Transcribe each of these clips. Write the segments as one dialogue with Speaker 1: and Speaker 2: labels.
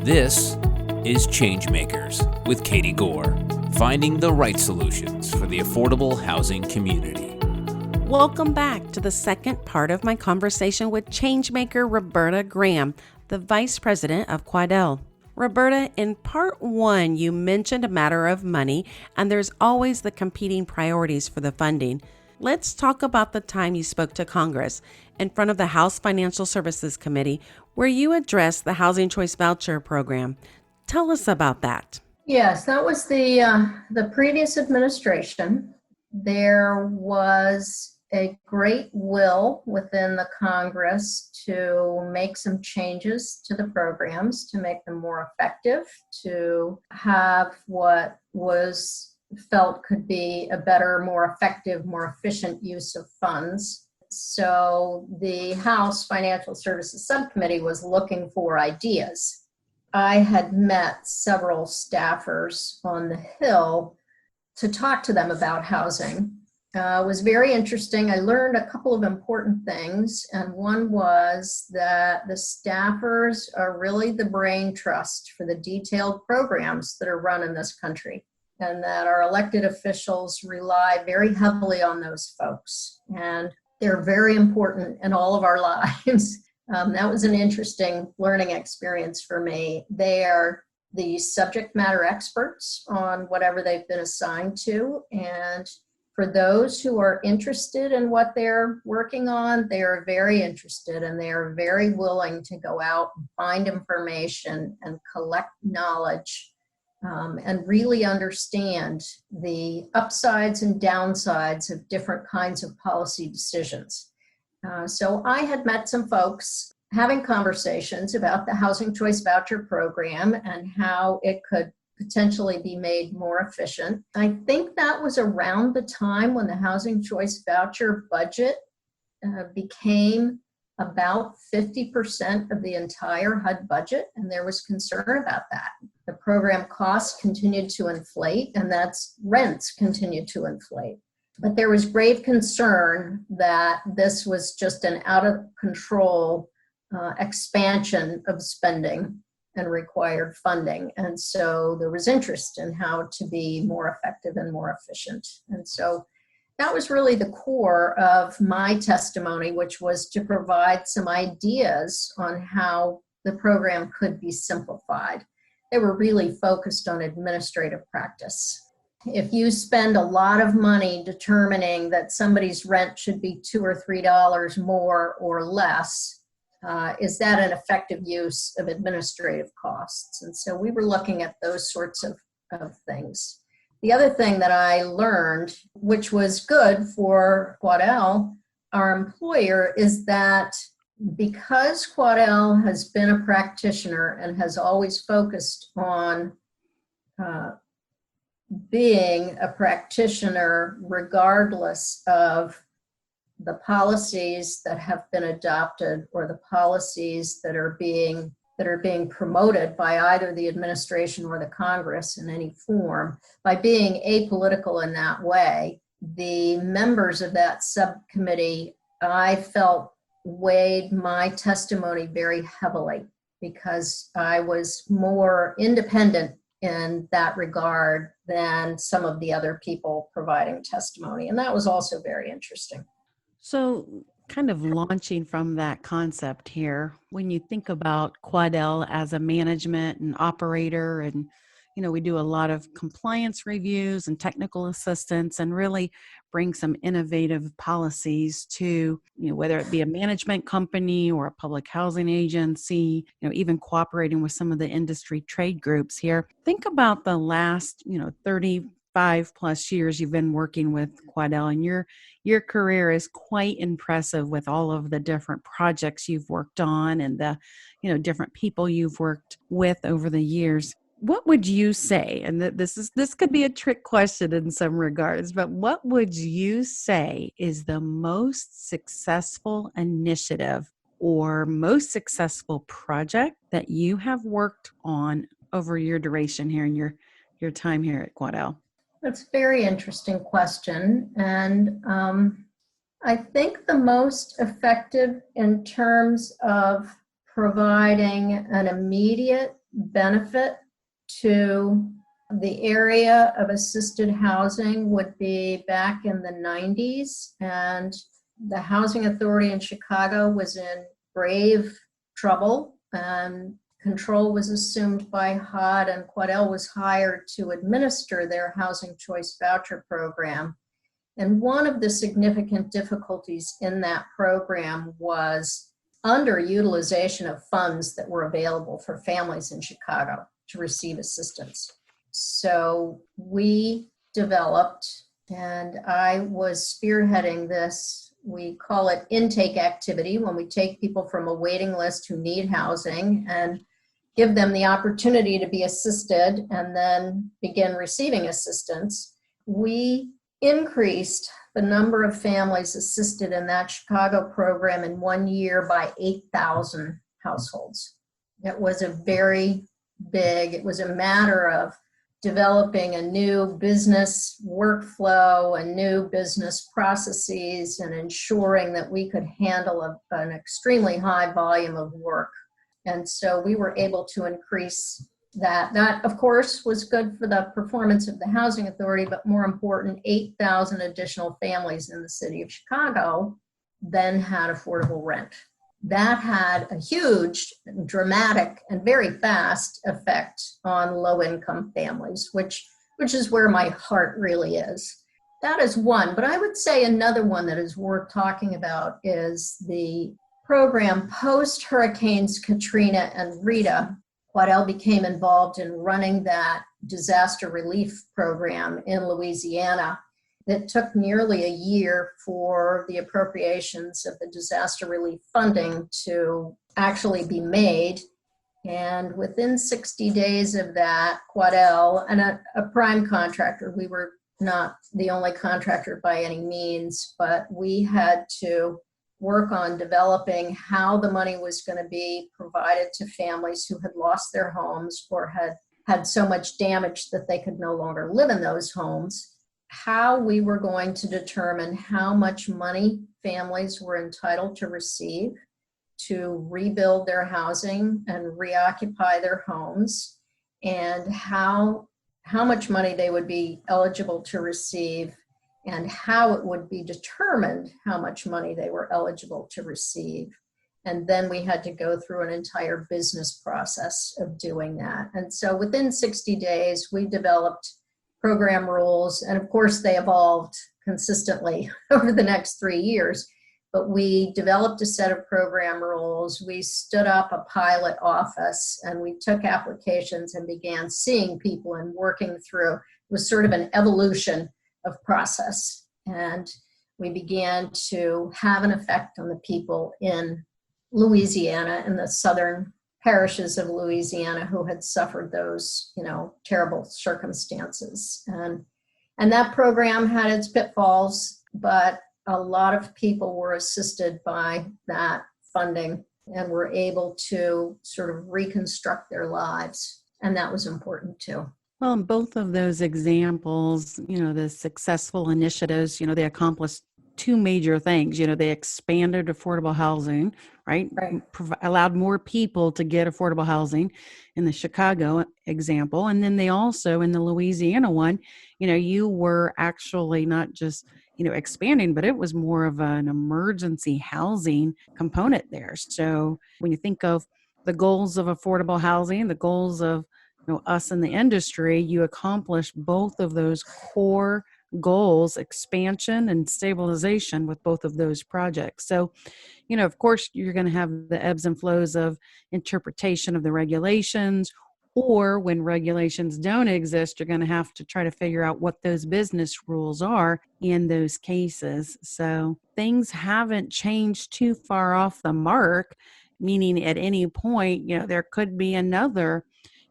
Speaker 1: This is ChangeMakers with Katie Gore, finding the right solutions for the affordable housing community.
Speaker 2: Welcome back to the second part of my conversation with ChangeMaker Roberta Graham, the Vice President of Quadel. Roberta, in part one, you mentioned a matter of money, and there's always the competing priorities for the funding. Let's talk about the time you spoke to Congress in front of the House Financial Services Committee, where you addressed the Housing Choice Voucher Program. Tell us about that.
Speaker 3: Yes, that was the previous administration. There was a great will within the Congress to make some changes to the programs, to make them more effective, to have what was felt could be a better, more effective, more efficient use of funds. So the House Financial Services Subcommittee was looking for ideas. I had met several staffers on the Hill to talk to them about housing. It was very interesting. I learned a couple of important things, and one was that the staffers are really the brain trust for the detailed programs that are run in this country, and that our elected officials rely very heavily on those folks, and they're very important in all of our lives. That was an interesting learning experience for me. They are the subject matter experts on whatever they've been assigned to, and for those who are interested in what they're working on, they are very interested, and they are very willing to go out and find information and collect knowledge and really understand the upsides and downsides of different kinds of policy decisions. So I had met some folks having conversations about the Housing Choice Voucher Program and how it could potentially be made more efficient. I think that was around the time when the Housing Choice Voucher budget became about 50% of the entire HUD budget, and there was concern about that. The program costs continued to inflate, and that's rents continued to inflate. But there was grave concern that this was just an out-of-control expansion of spending and required funding. And so there was interest in how to be more effective and more efficient. And so that was really the core of my testimony, which was to provide some ideas on how the program could be simplified. They were really focused on administrative practice. If you spend a lot of money determining that somebody's rent should be $2 or $3 more or less, is that an effective use of administrative costs? And so we were looking at those sorts of things. The other thing that I learned, which was good for Quadel, our employer, is that because Quadel has been a practitioner and has always focused on being a practitioner regardless of the policies that have been adopted or the policies that are being promoted by either the administration or the Congress in any form, by being apolitical in that way, the members of that subcommittee, I felt, weighed my testimony very heavily because I was more independent in that regard than some of the other people providing testimony. And that was also very interesting.
Speaker 2: So kind of launching from that concept here, when you think about Quadel as a management and operator, and, we do a lot of compliance reviews and technical assistance and really bring some innovative policies to, whether it be a management company or a public housing agency, even cooperating with some of the industry trade groups here. Think about the last, 35 plus years you've been working with Quadel, and your career is quite impressive with all of the different projects you've worked on and the different people you've worked with over the years. What would you say, and this could be a trick question in some regards, but what would you say is the most successful initiative or most successful project that you have worked on over your duration here in your time here at Quadel?
Speaker 3: That's a very interesting question. And I think the most effective in terms of providing an immediate benefit to the area of assisted housing would be back in the 90s, and the Housing Authority in Chicago was in grave trouble, and control was assumed by HUD, and Quadel was hired to administer their Housing Choice Voucher Program. And one of the significant difficulties in that program was underutilization of funds that were available for families in Chicago to receive assistance. So we developed, and I was spearheading this, we call it intake activity, when we take people from a waiting list who need housing and give them the opportunity to be assisted and then begin receiving assistance. We increased the number of families assisted in that Chicago program in 1 year by 8,000 households. It was a very big, it was a matter of developing a new business workflow and new business processes and ensuring that we could handle an extremely high volume of work. And so we were able to increase that. That, of course, was good for the performance of the Housing Authority, but more important, 8,000 additional families in the city of Chicago then had affordable rent. That had a huge, dramatic, and very fast effect on low-income families, which is where my heart really is. That is one, but I would say another one that is worth talking about is the program post-Hurricanes Katrina and Rita. Quadel became involved in running that disaster relief program in Louisiana. It took nearly a year for the appropriations of the disaster relief funding to actually be made. And within 60 days of that, Quadel, and a prime contractor, we were not the only contractor by any means, but we had to work on developing how the money was going to be provided to families who had lost their homes or had so much damage that they could no longer live in those homes, how we were going to determine how much money families were entitled to receive to rebuild their housing and reoccupy their homes, and how much money they would be eligible to receive, and how it would be determined how much money they were eligible to receive. And then we had to go through an entire business process of doing that. And so within 60 days, we developed program rules, and of course they evolved consistently over the next 3 years. But we developed a set of program rules, we stood up a pilot office, and we took applications and began seeing people and working through. It was sort of an evolution of process. And we began to have an effect on the people in Louisiana, in the southern parishes of Louisiana who had suffered those, terrible circumstances. And that program had its pitfalls, but a lot of people were assisted by that funding and were able to sort of reconstruct their lives. And that was important too.
Speaker 2: Well, in both of those examples, the successful initiatives, they accomplished two major things. They expanded affordable housing, right? Allowed more people to get affordable housing in the Chicago example. And then they also, in the Louisiana one, you were actually not just, expanding, but it was more of an emergency housing component there. So when you think of the goals of affordable housing, the goals of us in the industry, you accomplish both of those core goals, expansion and stabilization, with both of those projects. So, of course, you're going to have the ebbs and flows of interpretation of the regulations, or when regulations don't exist, you're going to have to try to figure out what those business rules are in those cases. So things haven't changed too far off the mark, meaning at any point, there could be another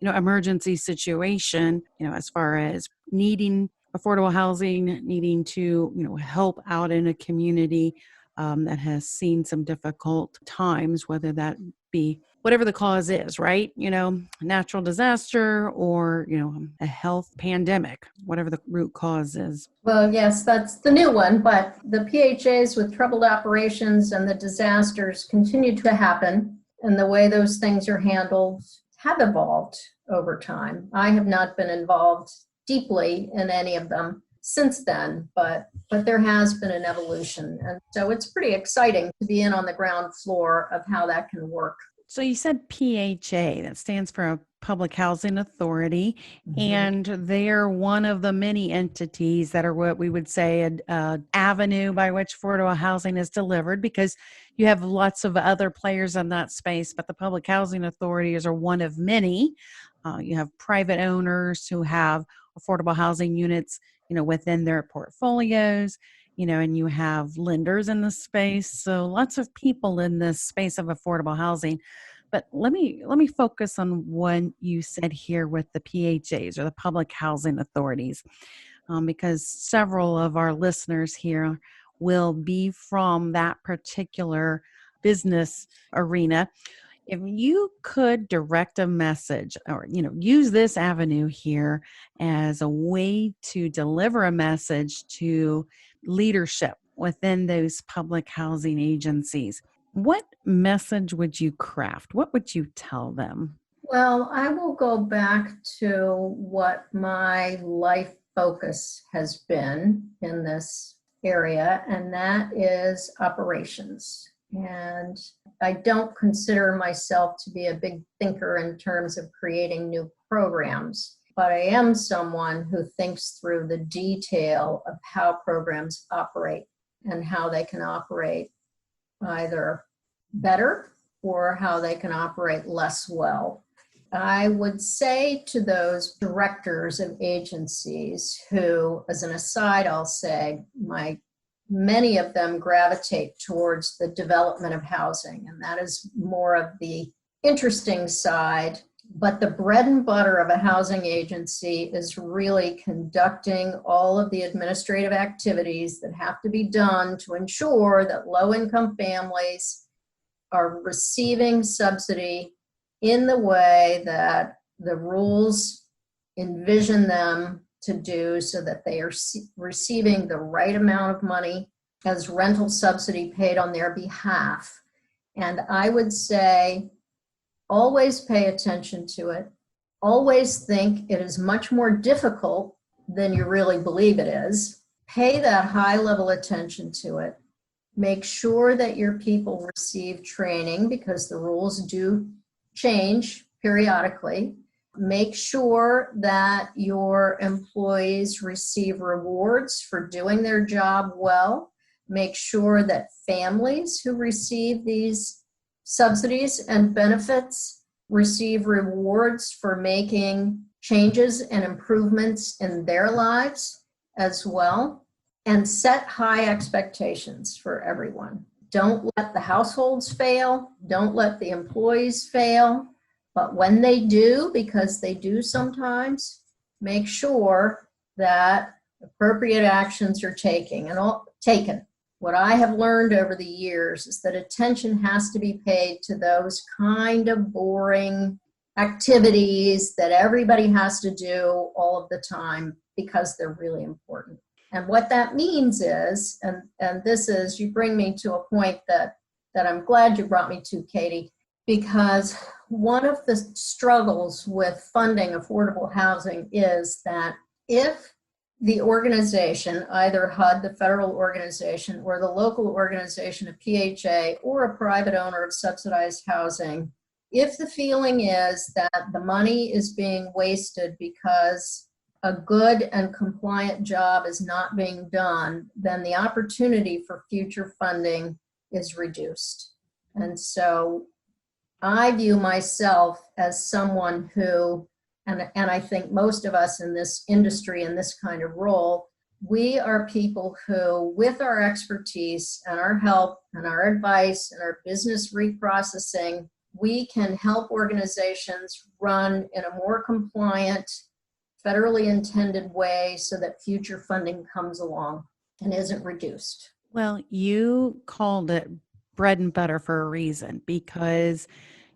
Speaker 2: emergency situation, as far as needing affordable housing, needing to, help out in a community that has seen some difficult times, whether that be whatever the cause is, right? Natural disaster or, a health pandemic, whatever the root cause is.
Speaker 3: Well, yes, that's the new one, but the PHAs with troubled operations and the disasters continue to happen. And the way those things are handled have evolved over time. I have not been involved deeply in any of them since then, but there has been an evolution. And so it's pretty exciting to be in on the ground floor of how that can work.
Speaker 2: So you said PHA, that stands for a Public Housing Authority, and they're one of the many entities that are what we would say an avenue by which affordable housing is delivered, because you have lots of other players in that space, but the Public Housing Authorities are one of many. You have private owners who have affordable housing units, within their portfolios, and you have lenders in the space. So lots of people in this space of affordable housing. But let me focus on what you said here with the PHAs, or the Public Housing Authorities, because several of our listeners here will be from that particular business arena. If you could direct a message, or use this avenue here as a way to deliver a message to leadership within those public housing agencies, what message would you craft? What would you tell them?
Speaker 3: Well, I will go back to what my life focus has been in this area, and that is operations. And I don't consider myself to be a big thinker in terms of creating new programs, but I am someone who thinks through the detail of how programs operate and how they can operate either better or how they can operate less well. I would say to those directors of agencies who, as an aside, I'll say, many of them gravitate towards the development of housing, and that is more of the interesting side. But the bread and butter of a housing agency is really conducting all of the administrative activities that have to be done to ensure that low-income families are receiving subsidy in the way that the rules envision them to do, so that they are receiving the right amount of money as rental subsidy paid on their behalf. And I would say, always pay attention to it. Always think it is much more difficult than you really believe it is. Pay that high level attention to it. Make sure that your people receive training, because the rules do change periodically. Make sure that your employees receive rewards for doing their job well. Make sure that families who receive these subsidies and benefits receive rewards for making changes and improvements in their lives as well. And set high expectations for everyone. Don't let the households fail. Don't let the employees fail. But when they do, because they do sometimes, make sure that appropriate actions are taken. What I have learned over the years is that attention has to be paid to those kind of boring activities that everybody has to do all of the time, because they're really important. And what that means is, and this is, you bring me to a point that I'm glad you brought me to, Katie, because one of the struggles with funding affordable housing is that if the organization, either HUD, the federal organization, or the local organization of PHA, or a private owner of subsidized housing, if the feeling is that the money is being wasted because a good and compliant job is not being done, then the opportunity for future funding is reduced. And so I view myself as someone who, and I think most of us in this industry, in this kind of role, we are people who, with our expertise and our help and our advice and our business reprocessing, we can help organizations run in a more compliant, federally intended way, so that future funding comes along and isn't reduced.
Speaker 2: Well, you called it bread and butter for a reason, because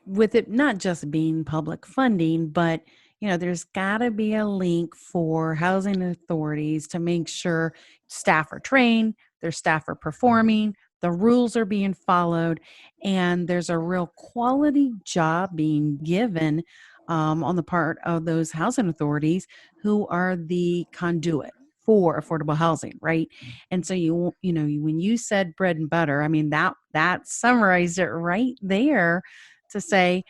Speaker 2: with it not just being public funding, but there's got to be a link for housing authorities to make sure staff are trained, their staff are performing, the rules are being followed, and there's a real quality job being given on the part of those housing authorities who are the conduit for affordable housing, right? And so when you said bread and butter, I mean that summarized it right there to say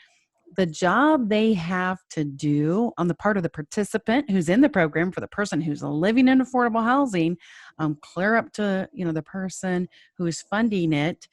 Speaker 2: the job they have to do on the part of the participant who's in the program for the person who's living in affordable housing, clear up to the person who is funding it,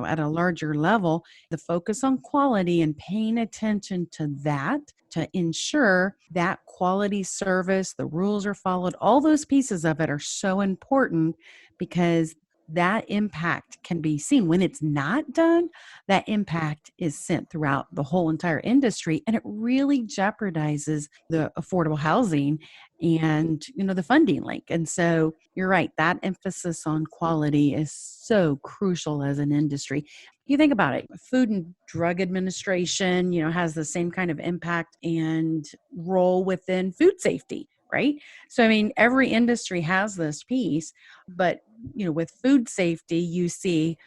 Speaker 2: at a larger level. The focus on quality and paying attention to that to ensure that quality service, the rules are followed. All those pieces of it are so important because that impact can be seen. When it's not done, that impact is sent throughout the whole entire industry, and it really jeopardizes the affordable housing and the funding link. And so you're right, that emphasis on quality is so crucial as an industry. You think about it, Food and Drug Administration, has the same kind of impact and role within food safety, right? So I mean, every industry has this piece, but with food safety, you see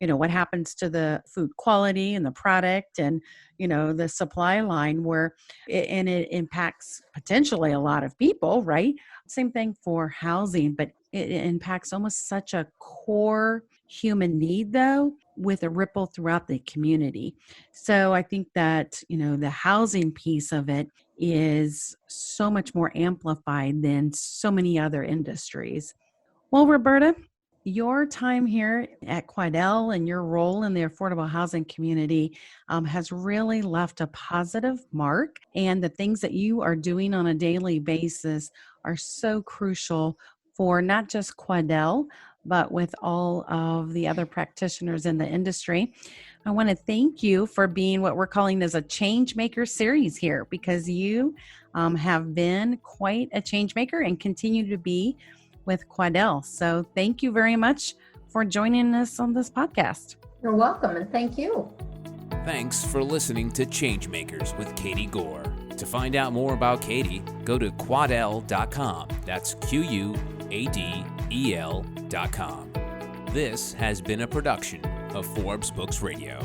Speaker 2: what happens to the food quality and the product and the supply line and it impacts potentially a lot of people, right? Same thing for housing, but it impacts almost such a core human need though, with a ripple throughout the community. So I think that the housing piece of it is so much more amplified than so many other industries. Well, Roberta, your time here at Quadel and your role in the affordable housing community has really left a positive mark. And the things that you are doing on a daily basis are so crucial for not just Quadel, but with all of the other practitioners in the industry. I want to thank you for being what we're calling as a ChangeMaker series here, because you have been quite a change maker and continue to be with Quadel. So thank you very much for joining us on this podcast.
Speaker 3: You're welcome, and thank you.
Speaker 1: Thanks for listening to Changemakers with Katie Gore. To find out more about Katie, go to quadel.com. That's QUADEL.com. This has been a production of Forbes Books Radio.